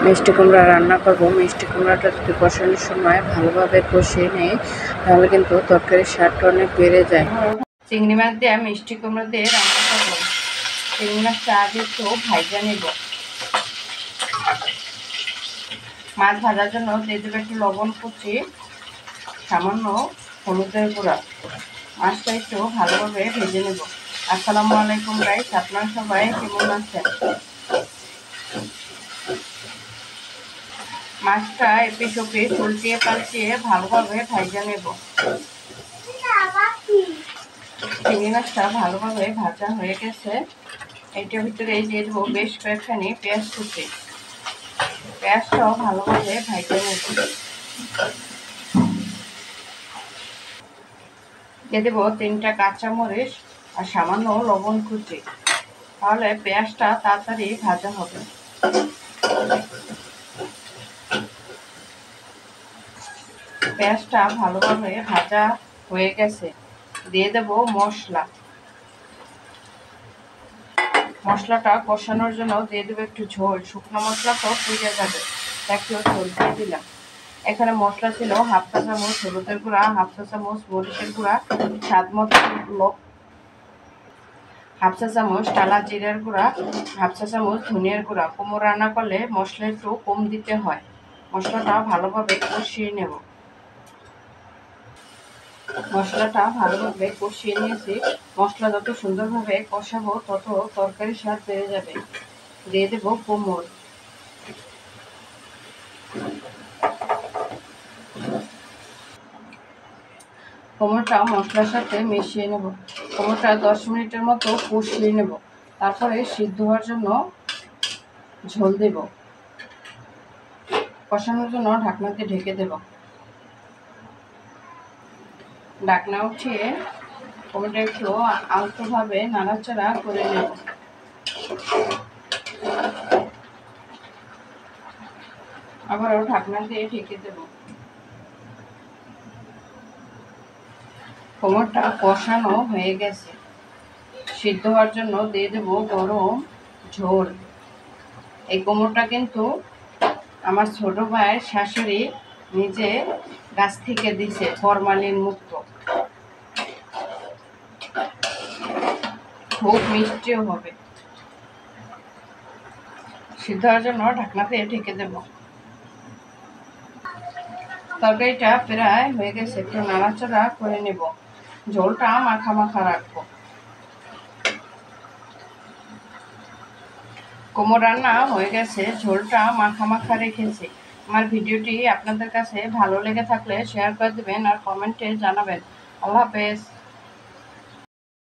মিষ্টি কুমড়া রান্না করব। মিষ্টি কুমড়াটা যদি কষানোর সময় ভালোভাবে কষিয়ে নিই তাহলে কিন্তু তরকারির স্বাদটা অনেক বেড়ে যায়। চিংড়ি মাছ দিয়ে মিষ্টি কুমড়া দিয়ে রান্না করব। চিংড়ি মাছটা আগে একটু ভাজা নেব। মাছ ভাজার জন্য দিয়ে দেবো একটু লবণ কুচি, সামান্য হলুদের গুঁড়া। মাছটা একটু ভালোভাবে ভেজে নেব। আসসালামু আলাইকুম গাইস, আপনারা সবাই কেমন আছেন? মাছটা এপিস ওপিস উল্টিয়ে পাল্টিয়ে ভালোভাবে ভাজা নেব। চিংড়ি মাছটা ভালোভাবে ভাজা হয়ে গেছে। এইটার ভিতরে দিয়ে দেবো বেশ কয়েকখানি পেঁয়াজ কুচি। পেঁয়াজটাও ভালোভাবে ভাজা নেব। দিয়ে দেবো 3টা কাঁচামরিচ আর সামান্য লবণ কুচি। তাহলে পেঁয়াজটা তাড়াতাড়ি ভাজা হবে। পেঁয়াজটা ভালোভাবে ভাজা হয়ে গেছে। দিয়ে দেব মশলা। মশলাটা কষানোর জন্য দিয়ে দেবো একটু ঝোল। শুকনো মশলা তো পুড়ে যাবে, একটু ঝোল দিয়ে দিলাম। এখানে মশলা ছিল 1/2 চা চামচ হলুদের গুঁড়া, 1/2 চা চামচ মরিচের গুঁড়া, স্বাদ মতো 1/2 চা চামচ টালা জিরার গুঁড়া, 1/2 চা চামচ ধনিয়ার গুঁড়া। কুমড়ো রান্না করলে মশলা একটু কম দিতে হয়। মশলাটা ভালোভাবে কষিয়ে নেব। মশলাটা ভালোভাবে কষিয়ে নিয়েছি। মশলা যত সুন্দরভাবে কষাবো তত তরকারির স্বাদ বেড়ে যাবে। দিয়ে দেবো কুমড়ো। কুমড়োটা মশলার সাথে মিশিয়ে নেব। কুমড়োটা 10 মিনিটের মতো কষিয়ে নেব। তারপরে সিদ্ধ হওয়ার জন্য ঝোল দেব। কষানোর জন্য ঢাকনা দিয়ে ঢেকে দেব। ঢাকনা উঠিয়ে কুমড়োটা একটু আলতোভাবে নাড়াচাড়া করে নেব। আবারও ঢাকনা দিয়ে ঢেকে দেব। কুমড়োটা কষানো হয়ে গেছে। সিদ্ধ হওয়ার জন্য দিয়ে দেব গরম ঝোল। এই কুমড়োটা কিন্তু আমার ছোট ভাইয়ের শাশুড়ি নিজে গাছ থেকে দিছে, ফরমালিন মুক্ত। খুব মিষ্টিও হবে। সিদ্ধ হওয়ার জন্য ঢাকনা দিয়ে ঢেকে দেব। তরকারিটা প্রায় হয়ে গেছে, একটু নাড়াচাড়া করে নেব। ঝোলটা মাখা মাখা রাখবো। কুমড়ো রান্না হয়ে গেছে, ঝোলটা মাখা মাখা রেখেছি। আমার ভিডিওটি আপনাদের কাছে ভালো লেগে থাকলে শেয়ার করে দেবেন আর কমেন্টে জানাবেন। আল্লাহ হাফেজ।